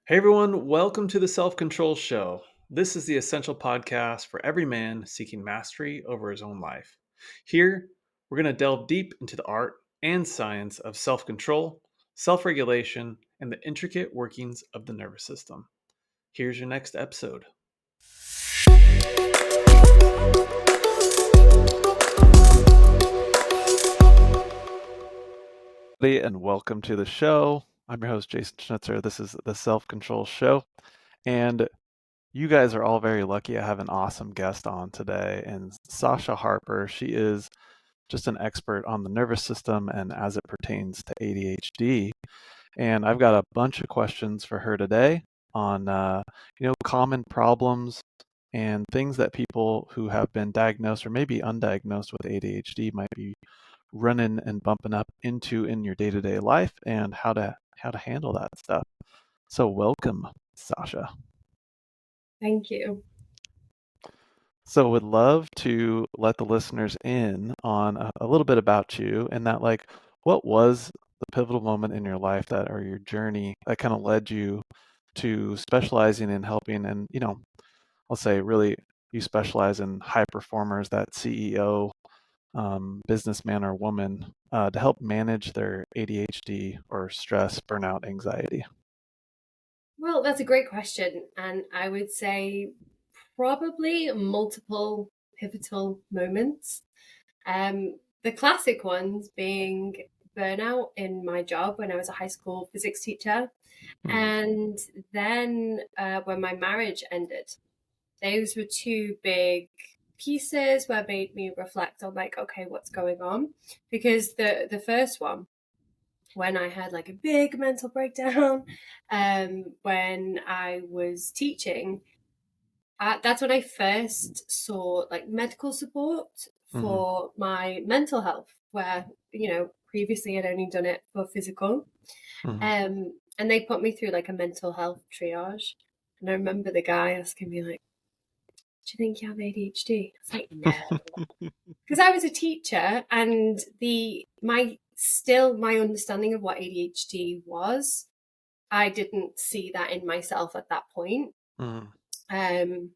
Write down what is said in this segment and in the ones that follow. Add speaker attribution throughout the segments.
Speaker 1: Hey everyone, welcome to the Self Control Show. This is the essential podcast for every man seeking mastery over his own life. Here, we're going to delve deep into the art and science of self control, self regulation, and the intricate workings of the nervous system. Here's your next episode. And welcome to the show. I'm your host, Jason Schnitzer. This is the Self Control Show. And you guys are all very lucky. I have an awesome guest on today, and Sasa Harper. She is just an expert on the nervous system and as it pertains to ADHD. And I've got a bunch of questions for her today on, common problems and things that people who have been diagnosed or maybe undiagnosed with ADHD might be running and bumping up into in your day-to-day life, and how to handle that stuff. So welcome, Sasha.
Speaker 2: Thank you.
Speaker 1: So would love to let the listeners in on a little bit about you, and that, like, what was the pivotal moment in your life that, or your journey that kind of led you to specializing in helping, and I'll say really you specialize in high performers, that CEO, businessman or woman, to help manage their ADHD or stress, burnout, anxiety.
Speaker 2: Well, that's a great question. And I would say probably multiple pivotal moments. The classic ones being burnout in my job when I was a high school physics teacher.
Speaker 1: Hmm.
Speaker 2: And then when my marriage ended, those were two big pieces where made me reflect on like, okay, what's going on? Because the first one, when I had like a big mental breakdown, when I was teaching, that's when I first saw like medical support
Speaker 1: Hmm.
Speaker 2: for my mental health, where, previously I'd only done it for physical.
Speaker 1: Hmm.
Speaker 2: And they put me through like a mental health triage. And I remember the guy asking me like, do you think you have ADHD? I was like, no. Because I was a teacher and my understanding of what ADHD was, I didn't see that in myself at that point.
Speaker 1: Hmm.
Speaker 2: Um,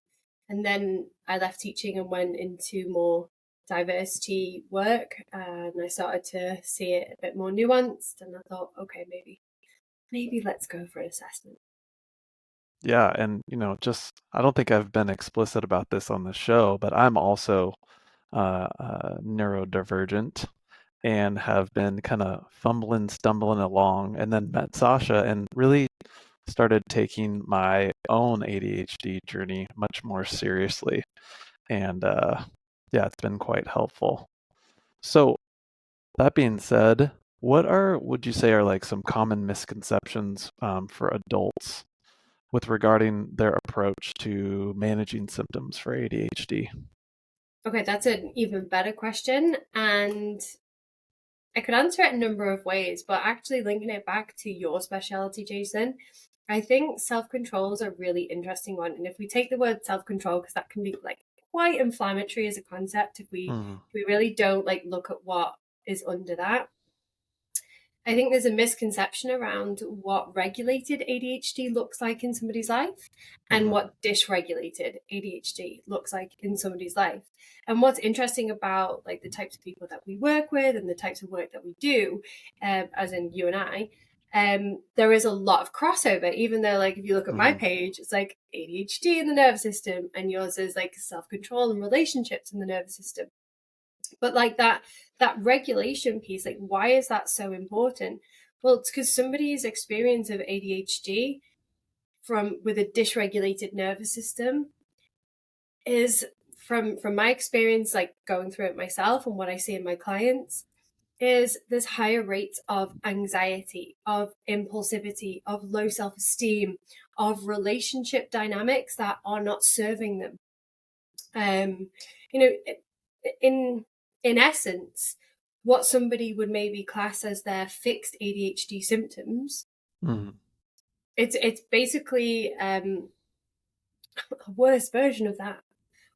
Speaker 2: and then I left teaching and went into more diversity work, and I started to see it a bit more nuanced. And I thought, okay, maybe let's go for an assessment.
Speaker 1: Yeah, and I don't think I've been explicit about this on the show, but I'm also neurodivergent and have been kind of fumbling, stumbling along, and then met Sasha and really started taking my own ADHD journey much more seriously. And yeah, it's been quite helpful. So, that being said, would you say are like some common misconceptions for adults with regarding their approach to managing symptoms for ADHD?
Speaker 2: Okay, that's an even better question. And I could answer it a number of ways, but actually linking it back to your specialty, Jason, I think self control is a really interesting one. And if we take the word self control, because that can be like quite inflammatory as a concept,
Speaker 1: Mm,
Speaker 2: if we really don't like look at what is under that, I think there's a misconception around what regulated ADHD looks like in somebody's life and
Speaker 1: mm,
Speaker 2: what dysregulated ADHD looks like in somebody's life. And what's interesting about like the types of people that we work with and the types of work that we do, as in you and I, there is a lot of crossover. Even though, like, if you look at my
Speaker 1: mm,
Speaker 2: page, it's like ADHD in the nervous system, and yours is like self control and relationships in the nervous system. But like that regulation piece, like, why is that so important? Well, it's because somebody's experience of ADHD from with a dysregulated nervous system is, from my experience, like going through it myself and what I see in my clients, is there's higher rates of anxiety, of impulsivity, of low self-esteem, of relationship dynamics that are not serving them. um you know in in essence, what somebody would maybe class as their fixed ADHD symptoms,
Speaker 1: mm,
Speaker 2: it's basically a worse version of that.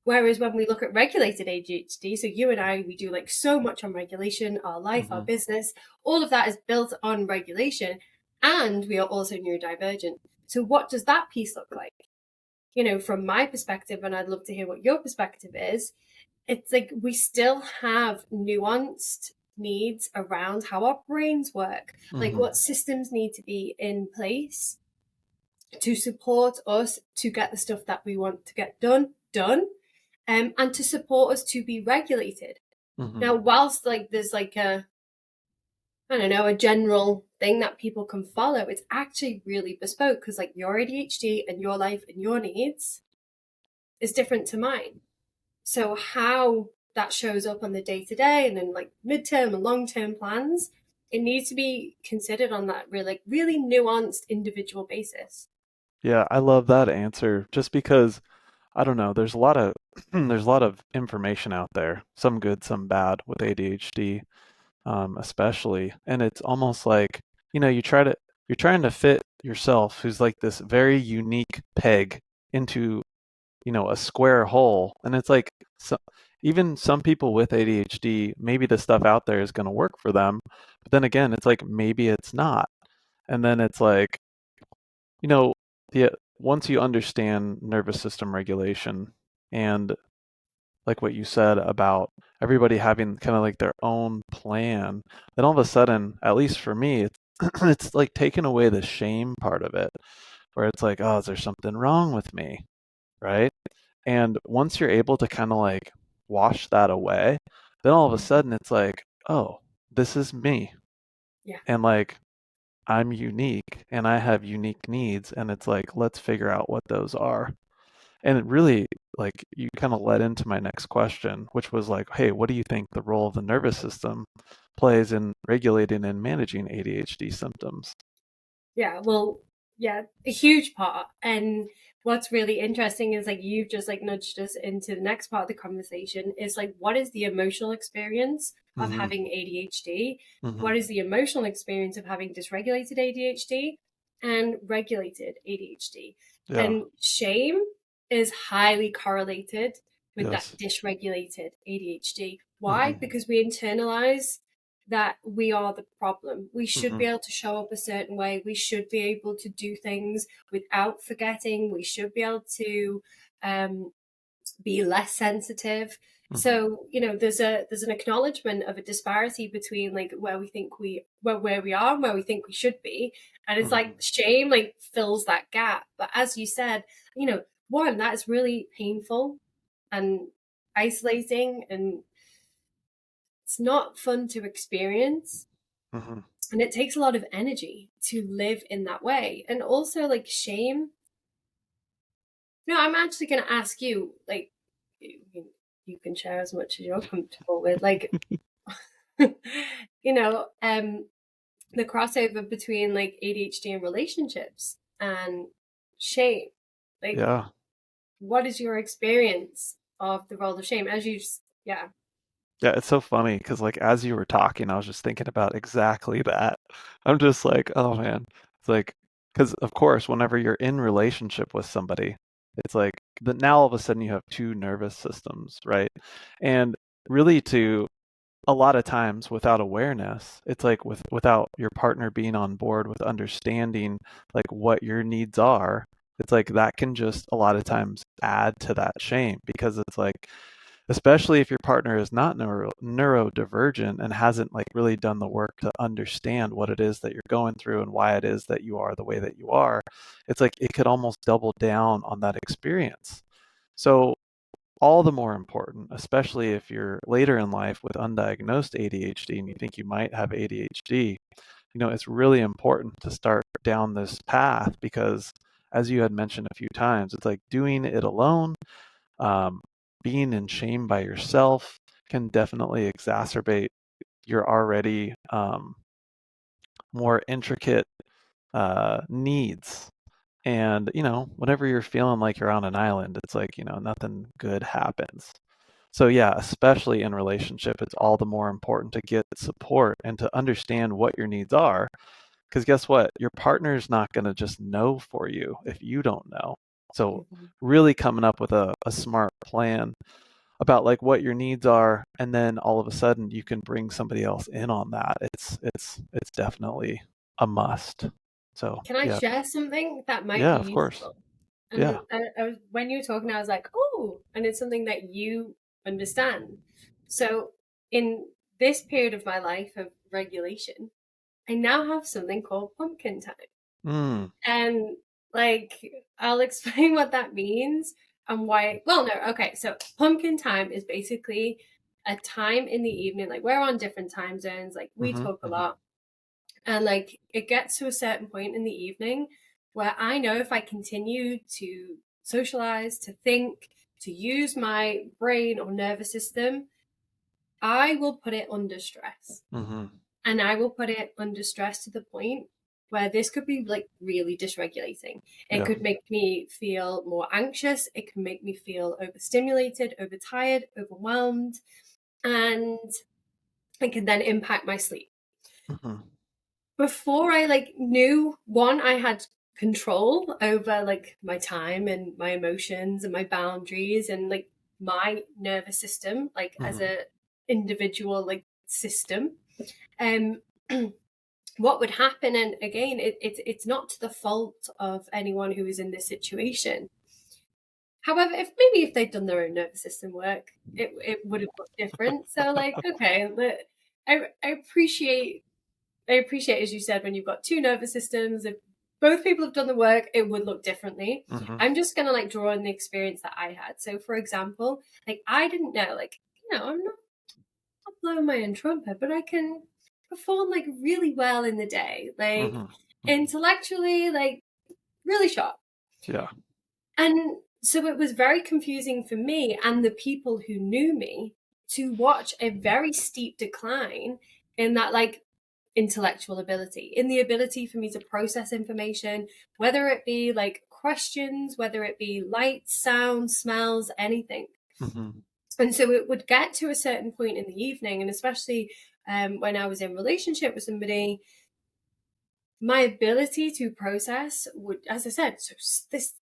Speaker 2: Whereas when we look at regulated ADHD, so you and I, we do like so much on regulation, our life, our
Speaker 1: mm,
Speaker 2: business, all of that is built on regulation, and we are also neurodivergent. So what does that piece look like? From my perspective, and I'd love to hear what your perspective is, it's like we still have nuanced needs around how our brains work, like
Speaker 1: Hmm.
Speaker 2: what systems need to be in place to support us to get the stuff that we want to get done, and to support us to be regulated.
Speaker 1: Hmm.
Speaker 2: Now, whilst like there's like a, I don't know, a general thing that people can follow, it's actually really bespoke because like your ADHD and your life and your needs is different to mine. So how that shows up on the day to day and then like midterm and long term plans, it needs to be considered on that really nuanced individual basis.
Speaker 1: Yeah, I love that answer just because I don't know, there's a lot of there's a lot of information out there, some good, some bad with ADHD, especially. And it's almost like, you're trying to fit yourself, who's like this very unique peg into, a square hole. And it's like, so, even some people with ADHD, maybe the stuff out there is going to work for them. But then again, it's like maybe it's not. And then it's like, you know, the once you understand nervous system regulation and like what you said about everybody having kind of like their own plan, then all of a sudden, at least for me, it's it's like taking away the shame part of it, where it's like, oh, is there something wrong with me, right? And once you're able to kind of like wash that away, then all of a sudden it's like, oh, this is me.
Speaker 2: Yeah.
Speaker 1: And like I'm unique and I have unique needs. And it's like, let's figure out what those are. And it really, like, you kind of led into my next question, which was like, hey, what do you think the role of the nervous system plays in regulating and managing ADHD symptoms?
Speaker 2: Yeah, well, yeah, a huge part. And what's really interesting is like you've just like nudged us into the next part of the conversation is like what is the emotional experience of
Speaker 1: Hmm.
Speaker 2: having ADHD?
Speaker 1: Hmm.
Speaker 2: What is the emotional experience of having dysregulated ADHD and regulated ADHD?
Speaker 1: Yeah.
Speaker 2: And shame is highly correlated with that
Speaker 1: Yes.
Speaker 2: dysregulated ADHD. Why?
Speaker 1: Hmm.
Speaker 2: Because we internalize that we are the problem. We should
Speaker 1: Hmm.
Speaker 2: be able to show up a certain way. We should be able to do things without forgetting. We should be able to um, be less sensitive.
Speaker 1: Hmm.
Speaker 2: So there's an acknowledgement of a disparity between like where we are and where we think we should be, and it's like
Speaker 1: Hmm.
Speaker 2: shame like fills that gap. But as you said, one that is really painful and isolating and it's not fun to experience
Speaker 1: Hmm.
Speaker 2: and it takes a lot of energy to live in that way. And also like shame. No, I'm actually going to ask you, like, you can share as much as you're comfortable with, like, you know, um, the crossover between like ADHD and relationships and shame. Like,
Speaker 1: Yeah.
Speaker 2: what is your experience of the role of shame? Yeah.
Speaker 1: Yeah, it's so funny because like as you were talking, I was just thinking about exactly that. I'm just like, oh man. It's like, because of course, whenever you're in relationship with somebody, it's like that now all of a sudden you have two nervous systems, right? And really to a lot of times without awareness, it's like without your partner being on board with understanding like what your needs are, it's like that can just a lot of times add to that shame because it's like especially if your partner is not neurodivergent and hasn't like really done the work to understand what it is that you're going through and why it is that you are the way that you are. It's like it could almost double down on that experience. So all the more important, especially if you're later in life with undiagnosed ADHD and you think you might have ADHD, it's really important to start down this path because as you had mentioned a few times, it's like doing it alone, um, being in shame by yourself can definitely exacerbate your already more intricate needs. And, whenever you're feeling like you're on an island, it's like, nothing good happens. So, yeah, especially in relationship, it's all the more important to get support and to understand what your needs are. Because guess what? Your partner's not going to just know for you if you don't know. So,
Speaker 2: Mhm.
Speaker 1: really coming up with a smart plan about like what your needs are and then all of a sudden you can bring somebody else in on that. It's definitely a must. So
Speaker 2: Can I
Speaker 1: yeah,
Speaker 2: share something that might
Speaker 1: yeah,
Speaker 2: be
Speaker 1: of course.
Speaker 2: useful? And
Speaker 1: Yeah.
Speaker 2: when you were talking, I was like, oh, and it's something that you understand. So, in this period of my life of regulation, I now have something called pumpkin time.
Speaker 1: Mm.
Speaker 2: And like, I'll explain what that means and why. Well, no, okay. So, pumpkin time is basically a time in the evening. Like, we're on different time zones. Like, we
Speaker 1: Mm-hmm.
Speaker 2: talk a
Speaker 1: Mm-hmm.
Speaker 2: lot. And like, it gets to a certain point in the evening where I know if I continue to socialize, to think, to use my brain or nervous system, I will put it under stress.
Speaker 1: Mm-hmm.
Speaker 2: And I will put it under stress to the point where this could be like really dysregulating. It
Speaker 1: Yeah.
Speaker 2: could make me feel more anxious. It can make me feel overstimulated, overtired, overwhelmed, and it can then impact my sleep.
Speaker 1: Mm-hmm.
Speaker 2: Before I like knew one, I had control over like my time and my emotions and my boundaries and like my nervous system, like as
Speaker 1: Mm-hmm.
Speaker 2: a individual like system. Um what would happen, and again it's not to the fault of anyone who is in this situation. However, if they'd done their own nervous system work, it would have looked different. So like, okay, I appreciate I appreciate, as you said, when you've got two nervous systems, if both people have done the work, it would look differently.
Speaker 1: Mm-hmm.
Speaker 2: I'm just going to like draw on the experience that I had. So, for example, like I didn't know, like, I'm not blowing my own trumpet, but I can perform like really well in the day, like
Speaker 1: Mm-hmm. Mm-hmm.
Speaker 2: intellectually, like really sharp.
Speaker 1: Yeah.
Speaker 2: And so it was very confusing for me and the people who knew me to watch a very steep decline in that like intellectual ability, in the ability for me to process information, whether it be like questions, whether it be lights, sounds, smells, anything.
Speaker 1: Mm-hmm.
Speaker 2: And so it would get to a certain point in the evening, and especially when I was in relationship with somebody, my ability to process would, as I said, so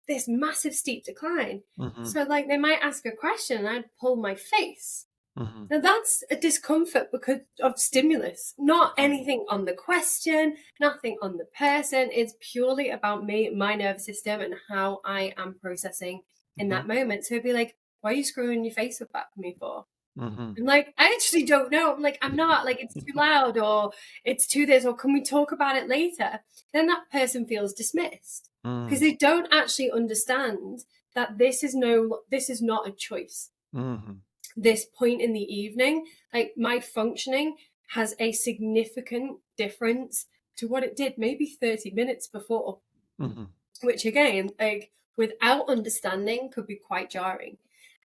Speaker 2: this massive steep decline.
Speaker 1: Mm-hmm.
Speaker 2: So like they might ask a question and I'd pull my face.
Speaker 1: Mm-hmm.
Speaker 2: Now that's a discomfort because of stimulus, not
Speaker 1: Mm-hmm.
Speaker 2: anything on the question, nothing on the person. It's purely about me, my nervous system, and how I am processing in
Speaker 1: Mm-hmm.
Speaker 2: that moment. So it'd be like, why are you screwing your face up at me for?
Speaker 1: Mm-hmm.
Speaker 2: I'm like, I actually don't know. I'm like, I'm not, like, it's too loud or it's too this, or can we talk about it later? Then that person feels dismissed because
Speaker 1: Mm-hmm.
Speaker 2: they don't actually understand that this is not a choice.
Speaker 1: Mm-hmm.
Speaker 2: This point in the evening, like my functioning has a significant difference to what it did maybe 30 minutes before,
Speaker 1: Mm-hmm.
Speaker 2: which again, like without understanding could be quite jarring.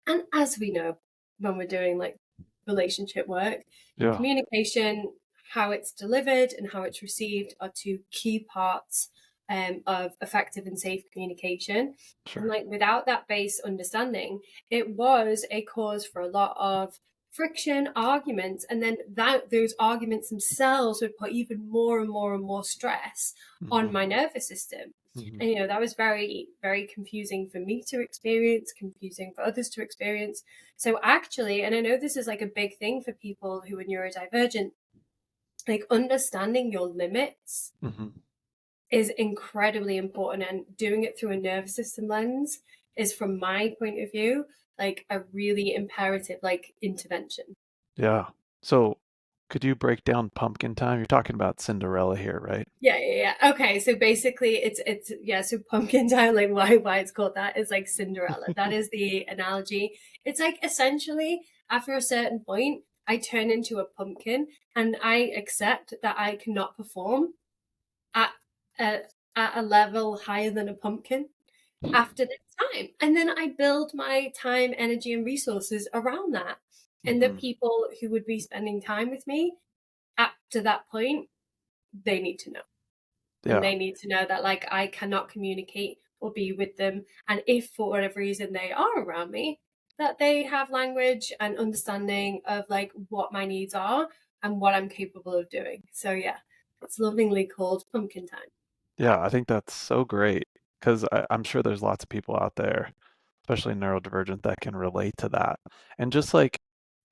Speaker 2: And as we know, when we're doing like relationship work,
Speaker 1: Yeah.
Speaker 2: communication, how it's delivered and how it's received are two key parts of effective and safe communication. And
Speaker 1: Sure.
Speaker 2: like without that base understanding, it was a cause for a lot of friction, arguments, and then that those arguments themselves would put even more and more and more stress on
Speaker 1: Mm-hmm.
Speaker 2: my nervous system.
Speaker 1: Mm-hmm.
Speaker 2: And that was very, very confusing for me to experience, confusing for others to experience. So actually, and I know this is like a big thing for people who are neurodivergent, like understanding your limits
Speaker 1: Mm-hmm.
Speaker 2: is incredibly important, and doing it through a nervous system lens is, from my point of view, like a really imperative like intervention.
Speaker 1: Yeah. So could you break down pumpkin time? You're talking about Cinderella here, right?
Speaker 2: Yeah. Okay, so basically, it's yeah. So pumpkin time, like why it's called that, is like Cinderella. That is the analogy. It's like essentially after a certain point, I turn into a pumpkin, and I accept that I cannot perform at a, at a level higher than a pumpkin after this time, and then I build my time, energy, and resources around that. And the
Speaker 1: Mm-hmm.
Speaker 2: people who would be spending time with me up to that point, they need to know, and
Speaker 1: Yeah.
Speaker 2: they need to know that like I cannot communicate or be with them, and if for whatever reason they are around me, that they have language and understanding of like what my needs are and what I'm capable of doing. So yeah, it's lovingly called pumpkin time.
Speaker 1: Yeah, I think that's so great because I'm sure there's lots of people out there, especially neurodivergent, that can relate to that. And just like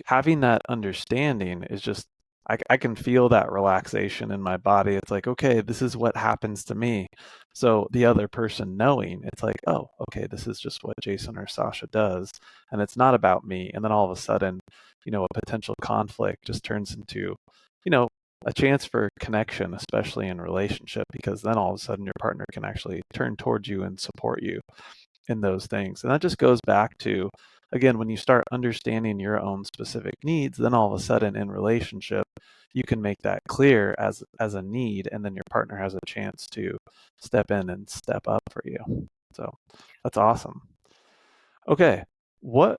Speaker 1: having that understanding is just I can feel that relaxation in my body. It's like, okay, this is what happens to me. So the other person knowing, it's like, oh, okay, this is just what Jason or Sasha does, and it's not about me. And then all of a sudden, a potential conflict just turns into, you know, a chance for connection, especially in relationship, because then all of a sudden your partner can actually turn towards you and support you in those things. And that just goes back to, again, when you start understanding your own specific needs, then all of a sudden in relationship, you can make that clear as a need, and then your partner has a chance to step in and step up for you. So that's awesome. Okay, what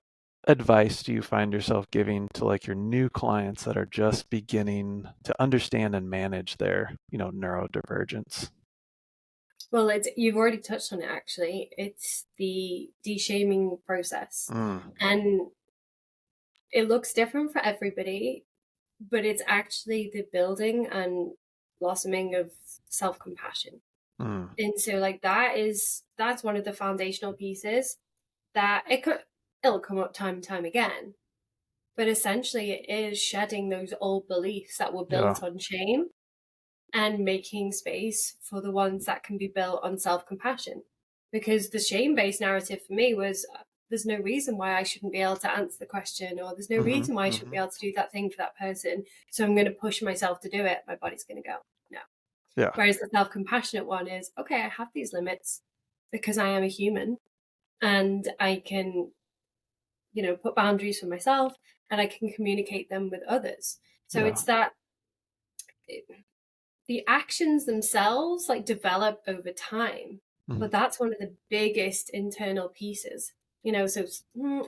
Speaker 1: advice do you find yourself giving to like your new clients that are just beginning to understand and manage their, neurodivergence?
Speaker 2: Well, you've already touched on it actually. It's the de-shaming process.
Speaker 1: Mm,
Speaker 2: And it looks different for everybody, but it's actually the building and blossoming of self-compassion.
Speaker 1: mm,
Speaker 2: And so like that's one of the foundational pieces that it'll come up time and time again. But essentially it is shedding those old beliefs that were
Speaker 1: yeah.
Speaker 2: built on shame and making space for the ones that can be built on self-compassion. Because the shame-based narrative for me was there's no reason why I shouldn't be able to answer the question, or there's no
Speaker 1: Hmm.
Speaker 2: reason why I shouldn't
Speaker 1: Hmm.
Speaker 2: be able to do that thing for that person. So I'm going to push myself to do it. My body's going to go, no.
Speaker 1: Yeah.
Speaker 2: Whereas the self-compassionate one is, okay, I have these limits because I am a human and I can, put boundaries for myself and I can communicate them with others. So
Speaker 1: Yeah.
Speaker 2: it's that the actions themselves like develop over time, but
Speaker 1: Hmm.
Speaker 2: that's one of the biggest internal pieces. So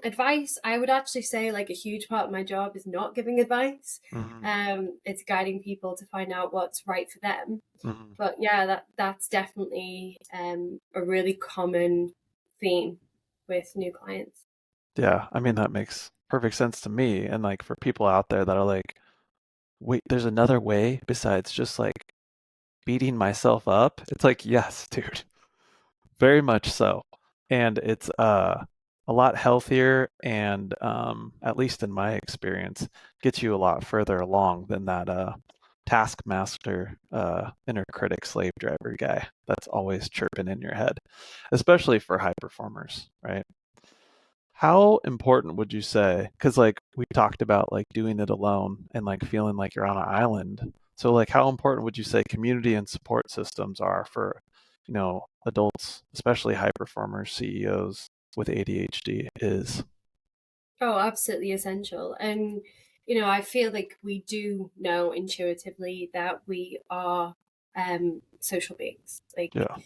Speaker 2: advice, I would actually say like a huge part of my job is not giving advice.
Speaker 1: Hmm.
Speaker 2: It's guiding people to find out what's right for them.
Speaker 1: Hmm.
Speaker 2: But yeah, that's definitely a really common theme with new clients.
Speaker 1: Yeah. I mean, that makes perfect sense to me. And like for people out there that are like, wait, there's another way besides just like beating myself up. It's like, yes, dude, very much so. And it's a lot healthier and at least in my experience, gets you a lot further along than that taskmaster inner critic slave driver guy that's always chirping in your head, especially for high performers, right? How important would you say? Because like we talked about like doing it alone and like feeling like you're on an island. So like how important would you say community and support systems are for, adults, especially high performers, CEOs with ADHD is?
Speaker 2: Oh, absolutely essential. And, I feel like we do know intuitively that we are social beings. Like,
Speaker 1: Yeah.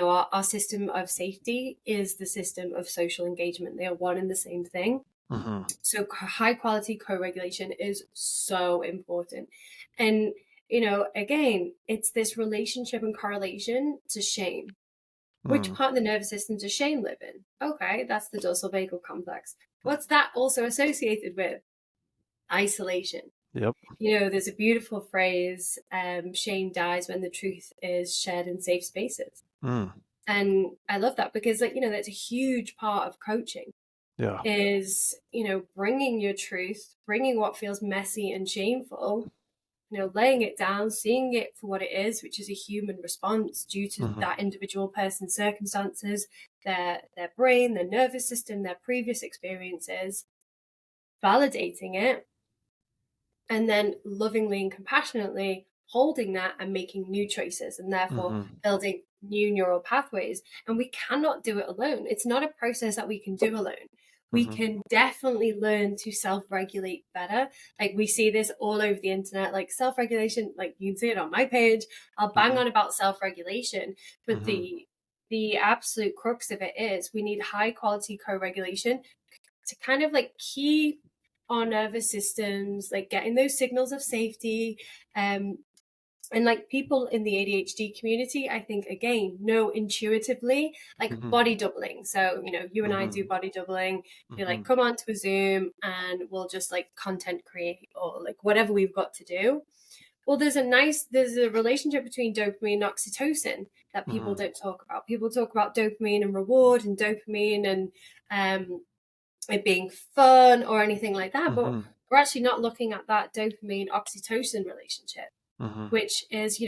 Speaker 2: our system of safety is the system of social engagement. They are one and the same thing.
Speaker 1: Hmm.
Speaker 2: So high quality co-regulation is so important. And, again, it's this relationship and correlation to shame. Which
Speaker 1: Mm.
Speaker 2: part of the nervous system does shame live in? Okay, that's the dorsal vagal complex. What's that also associated with? Isolation.
Speaker 1: Yep.
Speaker 2: There's a beautiful phrase, shame dies when the truth is shared in safe spaces.
Speaker 1: Mm.
Speaker 2: And I love that because, like, that's a huge part of coaching
Speaker 1: Yeah.
Speaker 2: is, bringing your truth, bringing what feels messy and shameful, laying it down, seeing it for what it is, which is a human response due to
Speaker 1: Hmm.
Speaker 2: that individual person's circumstances, their brain, their nervous system, their previous experiences, validating it, and then lovingly and compassionately holding that and making new choices and therefore
Speaker 1: Hmm.
Speaker 2: building new neural pathways. And we cannot do it alone. It's not a process that we can do alone. We
Speaker 1: Hmm.
Speaker 2: can definitely learn to self-regulate better. Like we see this all over the internet, like self-regulation, like you can see it on my page. I'll bang
Speaker 1: Hmm.
Speaker 2: on about self-regulation, but
Speaker 1: Hmm.
Speaker 2: the absolute crux of it is we need high quality co-regulation to kind of like keep our nervous systems like getting those signals of safety. um and like people in the ADHD community, I think again know intuitively like
Speaker 1: Hmm.
Speaker 2: body doubling. So you and I do
Speaker 1: Hmm.
Speaker 2: body doubling. You're
Speaker 1: Hmm.
Speaker 2: like, come on to a Zoom and we'll just like content create or like whatever we've got to do. Well, there's a relationship between dopamine and oxytocin that people
Speaker 1: Hmm.
Speaker 2: don't talk about. People talk about dopamine and reward and dopamine and it being fun or anything like that. But
Speaker 1: Hmm.
Speaker 2: we're actually not looking at that dopamine oxytocin relationship,
Speaker 1: Mm-hmm.
Speaker 2: which is,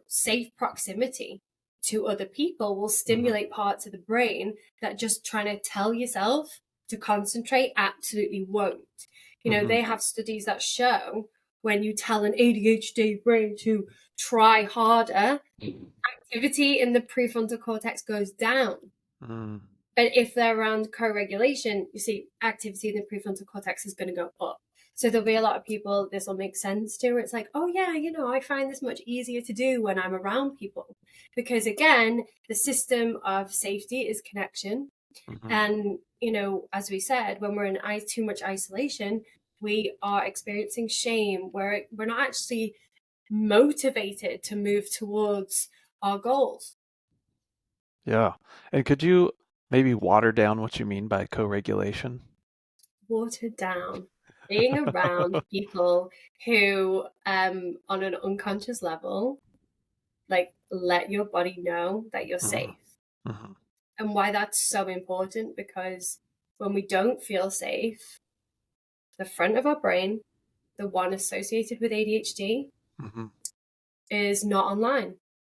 Speaker 2: safe proximity to other people will
Speaker 1: Mm-hmm.
Speaker 2: stimulate parts of the brain that just trying to tell yourself to concentrate absolutely won't.
Speaker 1: Mm-hmm.
Speaker 2: They have studies that show when you tell an ADHD brain to try harder, activity in the prefrontal cortex goes down.
Speaker 1: Mm-hmm.
Speaker 2: But if they're around co-regulation, you see activity in the prefrontal cortex is going to go up. So there'll be a lot of people this will make sense to. It's like, oh yeah, I find this much easier to do when I'm around people. Because again, the system of safety is connection.
Speaker 1: Mm-hmm.
Speaker 2: And, as we said, when we're in too much isolation, we are experiencing shame. We're not actually motivated to move towards our goals.
Speaker 1: Yeah. And could you maybe water down what you mean by co-regulation?
Speaker 2: Watered down, being around people who, on an unconscious level, like let your body know that you're
Speaker 1: Mm-hmm.
Speaker 2: safe.
Speaker 1: Mm-hmm.
Speaker 2: And why that's so important, because when we don't feel safe, the front of our brain, the one associated with ADHD,
Speaker 1: Mm-hmm.
Speaker 2: is not online.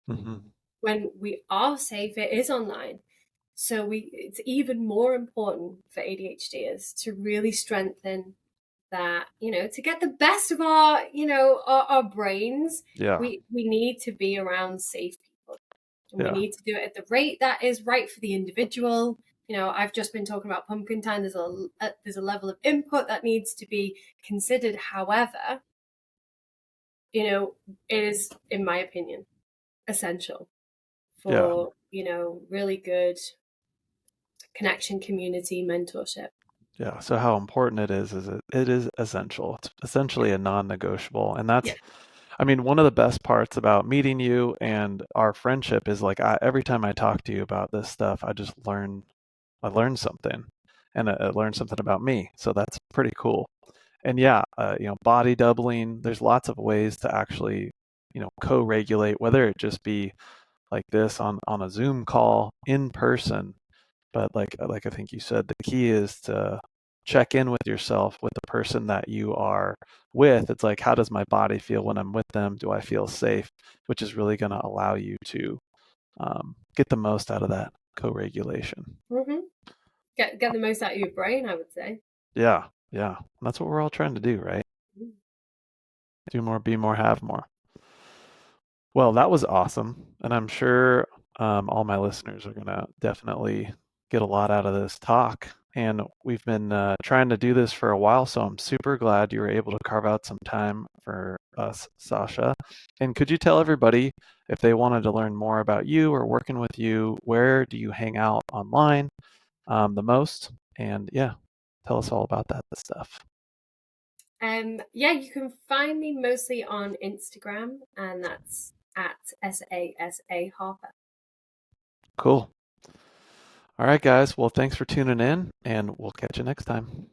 Speaker 1: Mm-hmm.
Speaker 2: When we are safe, it is online. So it's even more important for ADHDers to really strengthen that, to get the best of our brains,
Speaker 1: Yeah.
Speaker 2: we need to be around safe people, and we
Speaker 1: Yeah.
Speaker 2: need to do it at the rate that is right for the individual. I've just been talking about pumpkin time. There's a level of input that needs to be considered. However, it is, in my opinion, essential
Speaker 1: Yeah.
Speaker 2: for really good connection, community, mentorship.
Speaker 1: Yeah. So how important is it is essential. It's
Speaker 2: Yeah,
Speaker 1: essentially a non-negotiable. And
Speaker 2: yeah.
Speaker 1: that's, I mean, one of the best parts about meeting you and our friendship is like every time I talk to you about this stuff, I learn something and I learn something about me. So that's pretty cool. And yeah, body doubling, there's lots of ways to actually, co-regulate, whether it just be like this on a Zoom call in person. But like I think you said, the key is to check in with yourself, with the person that you are with. It's like, how does my body feel when I'm with them? Do I feel safe? Which is really going to allow you to get the most out of that co-regulation.
Speaker 2: Hmm. Get the most out of your brain, I would say.
Speaker 1: Yeah, yeah. And that's what we're all trying to do, right?
Speaker 2: Mm.
Speaker 1: Do more, be more, have more. Well, that was awesome. And I'm sure all my listeners are going to definitely get a lot out of this talk. And we've been trying to do this for a while, so I'm super glad you were able to carve out some time for us, Sasha. And could you tell everybody if they wanted to learn more about you or working with you, where do you hang out online the most? And yeah, tell us all about that stuff.
Speaker 2: Yeah, you can find me mostly on Instagram, and that's at Sasa Harper.
Speaker 1: Cool. All right, guys. Well, thanks for tuning in, and we'll catch you next time.